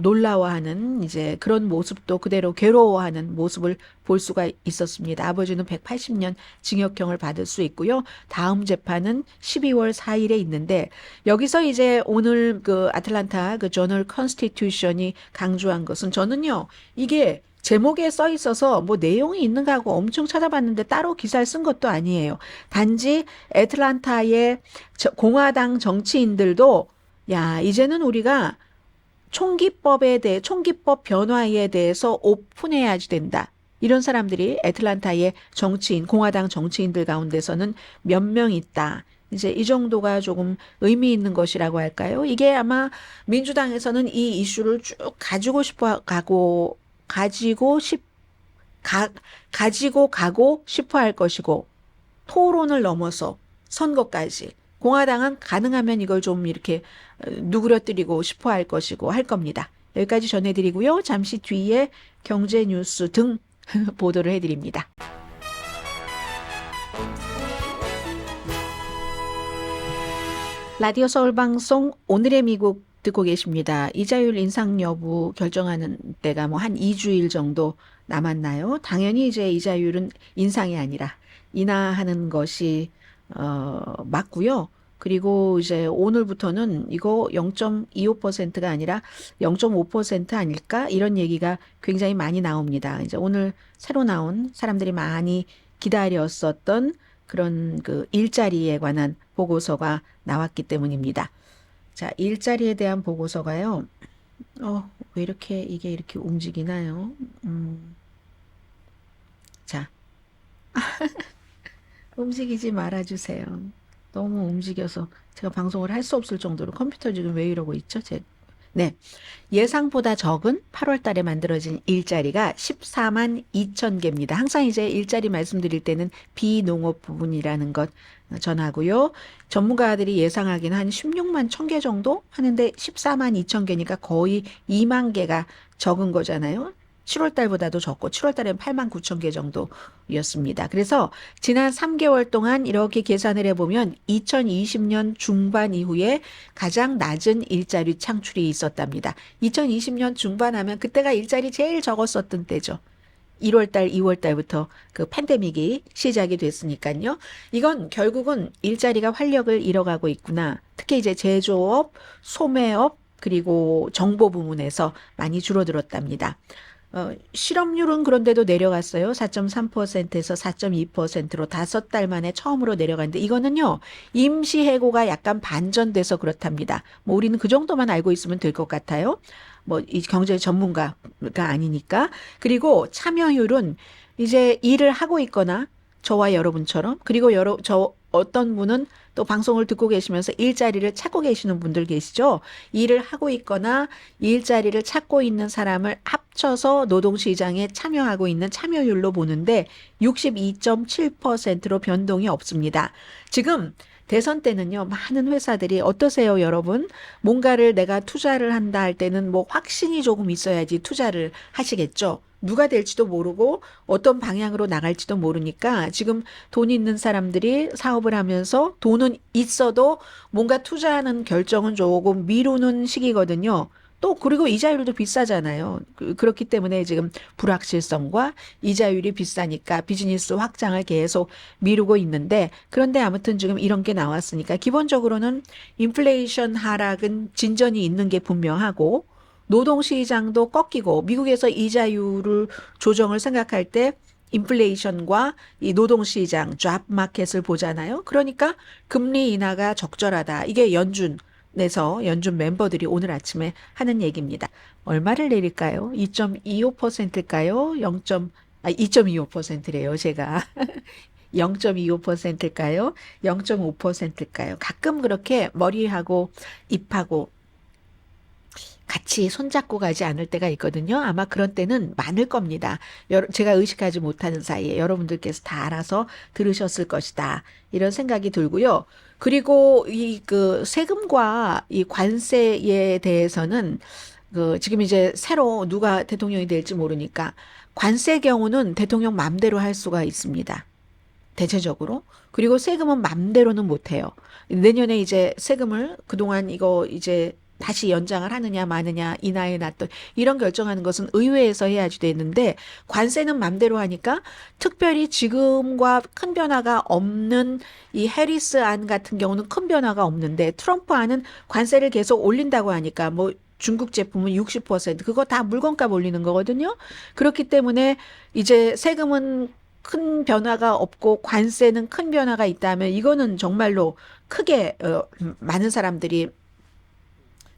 놀라워하는 이제 그런 모습도 그대로 괴로워하는 모습을 볼 수가 있었습니다. 아버지는 180년 징역형을 받을 수 있고요. 다음 재판은 12월 4일에 있는데 여기서 이제 오늘 그 아틀란타 그 저널 컨스티튜션이 강조한 것은 저는요 이게 제목에 써 있어서 뭐 내용이 있는가 하고 엄청 찾아봤는데 따로 기사를 쓴 것도 아니에요. 단지 애틀란타의 공화당 정치인들도 야, 이제는 우리가 총기법 변화에 대해서 오픈해야지 된다. 이런 사람들이 애틀란타의 공화당 정치인들 가운데서는 몇 명 있다. 이제 이 정도가 조금 의미 있는 것이라고 할까요? 이게 아마 민주당에서는 이 이슈를 쭉 가지고 가고 싶어 할 것이고 토론을 넘어서 선거까지 공화당은 가능하면 이걸 좀 이렇게 누그러뜨리고 싶어 할 것이고 할 겁니다. 여기까지 전해드리고요. 잠시 뒤에 경제 뉴스 등 보도를 해드립니다. 라디오 서울방송 오늘의 미국 듣고 계십니다. 이자율 인상 여부 결정하는 때가 뭐 한 2주일 정도 남았나요? 당연히 이제 이자율은 인상이 아니라 인하하는 것이 맞고요. 그리고 이제 오늘부터는 이거 0.25%가 아니라 0.5% 아닐까? 이런 얘기가 굉장히 많이 나옵니다. 이제 오늘 새로 나온 사람들이 많이 기다렸었던 그런 그 일자리에 관한 보고서가 나왔기 때문입니다. 자, 일자리에 대한 보고서가요. 왜 이게 이렇게 움직이나요? 자, 움직이지 말아주세요. 너무 움직여서 제가 방송을 할 수 없을 정도로 컴퓨터 지금 왜 이러고 있죠? 네. 예상보다 적은 8월 달에 만들어진 일자리가 14만 2천 개입니다. 항상 이제 일자리 말씀드릴 때는 비농업 부분이라는 것 전하고요. 전문가들이 예상하기는 한 16만 1천 개 정도 하는데 14만 2천 개니까 거의 2만 개가 적은 거잖아요. 7월 달보다도 적고 7월 달에는 8만 9천 개 정도였습니다. 그래서 지난 3개월 동안 이렇게 계산을 해보면 2020년 중반 이후에 가장 낮은 일자리 창출이 있었답니다. 2020년 중반 하면 그때가 일자리 제일 적었었던 때죠. 1월 달, 2월 달부터 그 팬데믹이 시작이 됐으니까요. 이건 결국은 일자리가 활력을 잃어가고 있구나. 특히 이제 제조업, 소매업, 그리고 정보 부문에서 많이 줄어들었답니다. 실업률은 그런데도 내려갔어요. 4.3%에서 4.2%로 5달 만에 처음으로 내려갔는데 이거는요. 임시해고가 약간 반전돼서 그렇답니다. 뭐 우리는 그 정도만 알고 있으면 될 것 같아요. 뭐 이 경제 전문가가 아니니까. 그리고 참여율은 이제 일을 하고 있거나 저와 여러분처럼 그리고 저 어떤 분은 또 방송을 듣고 계시면서 일자리를 찾고 계시는 분들 계시죠? 일을 하고 있거나 일자리를 찾고 있는 사람을 합쳐서 노동시장에 참여하고 있는 참여율로 보는데 62.7%로 변동이 없습니다. 지금 대선 때는요, 많은 회사들이 어떠세요, 여러분? 뭔가를 내가 투자를 한다 할 때는 뭐 확신이 조금 있어야지 투자를 하시겠죠? 누가 될지도 모르고 어떤 방향으로 나갈지도 모르니까 지금 돈 있는 사람들이 사업을 하면서 돈은 있어도 뭔가 투자하는 결정은 조금 미루는 시기거든요. 또 그리고 이자율도 비싸잖아요. 그렇기 때문에 지금 불확실성과 이자율이 비싸니까 비즈니스 확장을 계속 미루고 있는데 그런데 아무튼 지금 이런 게 나왔으니까 기본적으로는 인플레이션 하락은 진전이 있는 게 분명하고 노동시장도 꺾이고 미국에서 이자율을 조정을 생각할 때 인플레이션과 이 노동시장, 잡 마켓을 보잖아요. 그러니까 금리 인하가 적절하다. 이게 연준 멤버들이 오늘 아침에 하는 얘기입니다. 얼마를 내릴까요? 2.25%일까요? 2.25%래요, 제가. 0.25%일까요? 0.5%일까요? 가끔 그렇게 머리하고 입하고 같이 손잡고 가지 않을 때가 있거든요. 아마 그런 때는 많을 겁니다. 제가 의식하지 못하는 사이에 여러분들께서 다 알아서 들으셨을 것이다. 이런 생각이 들고요. 그리고 그 세금과 이 관세에 대해서는 지금 이제 새로 누가 대통령이 될지 모르니까 관세 경우는 대통령 맘대로 할 수가 있습니다. 대체적으로. 그리고 세금은 맘대로는 못 해요. 내년에 이제 세금을 그동안 이거 이제 다시 연장을 하느냐 마느냐 인하에 놨던 이런 결정하는 것은 의회에서 해야지 되는데 관세는 맘대로 하니까 특별히 지금과 큰 변화가 없는 이 해리스 안 같은 경우는 큰 변화가 없는데 트럼프 안은 관세를 계속 올린다고 하니까 뭐 중국 제품은 60% 그거 다 물건값 올리는 거거든요. 그렇기 때문에 이제 세금은 큰 변화가 없고 관세는 큰 변화가 있다면 이거는 정말로 크게 많은 사람들이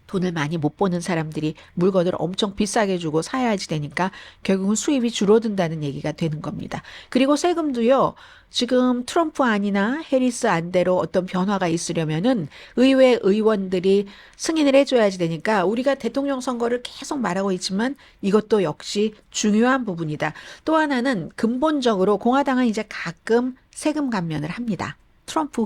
돈을 많이 못 버는 사람들이 물건을 엄청 비싸게 주고 사야지 되니까 결국은 수입이 줄어든다는 얘기가 되는 겁니다. 그리고 세금도요. 지금 트럼프 안이나 해리스 안대로 어떤 변화가 있으려면은 의회 의원들이 승인을 해줘야지 되니까 우리가 대통령 선거를 계속 말하고 있지만 이것도 역시 중요한 부분이다. 또 하나는 근본적으로 공화당은 이제 가끔 세금 감면을 합니다. 트럼프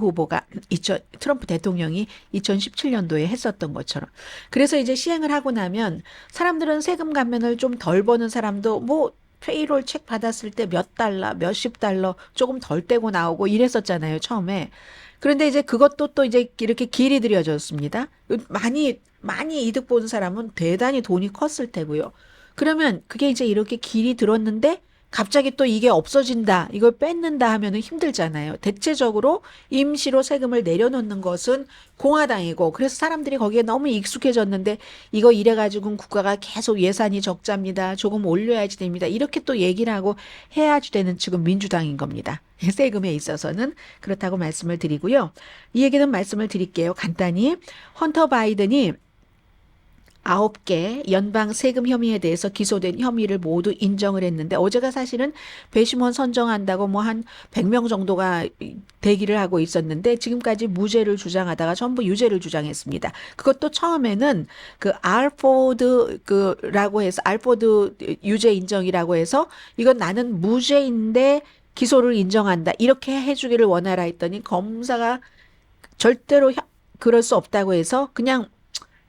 대통령이 2017년도에 했었던 것처럼. 그래서 이제 시행을 하고 나면 사람들은 세금 감면을 좀 덜 버는 사람도 뭐 페이롤 책 받았을 때 몇 달러, 몇십 달러 조금 덜 떼고 나오고 이랬었잖아요, 처음에. 그런데 이제 그것도 또 이제 이렇게 길이 들여졌습니다. 많이 이득 보는 사람은 대단히 돈이 컸을 테고요. 그러면 그게 이제 이렇게 길이 들었는데 갑자기 또 이게 없어진다, 이걸 뺏는다 하면은 힘들잖아요. 대체적으로 임시로 세금을 내려놓는 것은 공화당이고, 그래서 사람들이 거기에 너무 익숙해졌는데, 이거 이래가지고는 국가가 계속 예산이 적자입니다. 조금 올려야지 됩니다. 이렇게 또 얘기를 하고 해야지 되는 지금 민주당인 겁니다. 세금에 있어서는 그렇다고 말씀을 드리고요. 이 얘기는 말씀을 드릴게요. 간단히. 헌터 바이든이 9개 연방 세금 혐의에 대해서 기소된 혐의를 모두 인정을 했는데 어제가 사실은 배심원 선정한다고 뭐 한 100명 정도가 대기를 하고 있었는데 지금까지 무죄를 주장하다가 전부 유죄를 주장했습니다. 그것도 처음에는 그 알포드라고 해서 알포드 유죄 인정이라고 해서 이건 나는 무죄인데 기소를 인정한다. 이렇게 해주기를 원하라 했더니 검사가 절대로 그럴 수 없다고 해서 그냥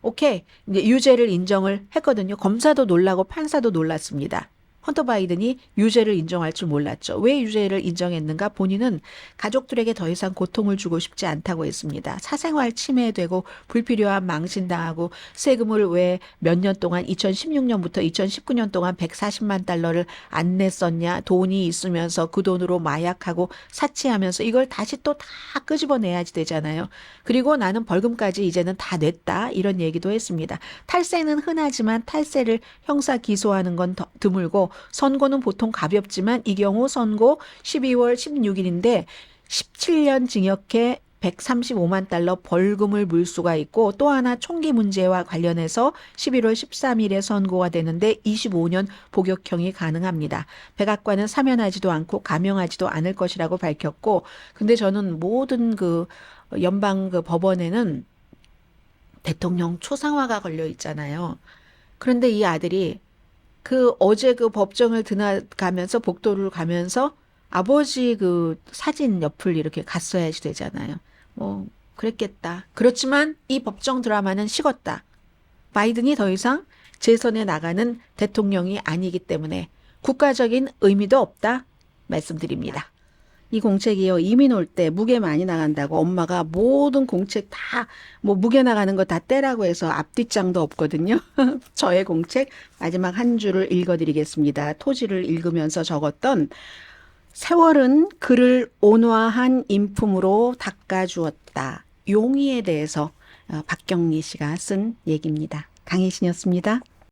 오케이. 이제 유죄를 인정을 했거든요. 검사도 놀라고 판사도 놀랐습니다. 헌터 바이든이 유죄를 인정할 줄 몰랐죠. 왜 유죄를 인정했는가? 본인은 가족들에게 더 이상 고통을 주고 싶지 않다고 했습니다. 사생활 침해되고 불필요한 망신당하고 세금을 왜 몇 년 동안 2016년부터 2019년 동안 140만 달러를 안 냈었냐? 돈이 있으면서 그 돈으로 마약하고 사치하면서 이걸 다시 또 다 끄집어내야지 되잖아요. 그리고 나는 벌금까지 이제는 다 냈다. 이런 얘기도 했습니다. 탈세는 흔하지만 탈세를 형사 기소하는 건 더 드물고 선고는 보통 가볍지만 이 경우 선고 12월 16일인데 17년 징역에 135만 달러 벌금을 물 수가 있고 또 하나 총기 문제와 관련해서 11월 13일에 선고가 되는데 25년 복역형이 가능합니다. 백악관은 사면하지도 않고 감형하지도 않을 것이라고 밝혔고 근데 저는 모든 그 연방 그 법원에는 대통령 초상화가 걸려 있잖아요. 그런데 이 아들이 그 어제 그 법정을 드나가면서 복도를 가면서 아버지 그 사진 옆을 이렇게 갔어야지 되잖아요. 뭐 그랬겠다. 그렇지만 이 법정 드라마는 식었다. 바이든이 더 이상 재선에 나가는 대통령이 아니기 때문에 국가적인 의미도 없다 말씀드립니다. 이 공책이요. 이민 올 때 무게 많이 나간다고 엄마가 모든 공책 다 뭐 무게 나가는 거 다 떼라고 해서 앞뒷장도 없거든요. 저의 공책 마지막 한 줄을 읽어드리겠습니다. 토지를 읽으면서 적었던 세월은 그를 온화한 인품으로 닦아주었다. 용의에 대해서 박경리 씨가 쓴 얘기입니다. 강혜신이었습니다.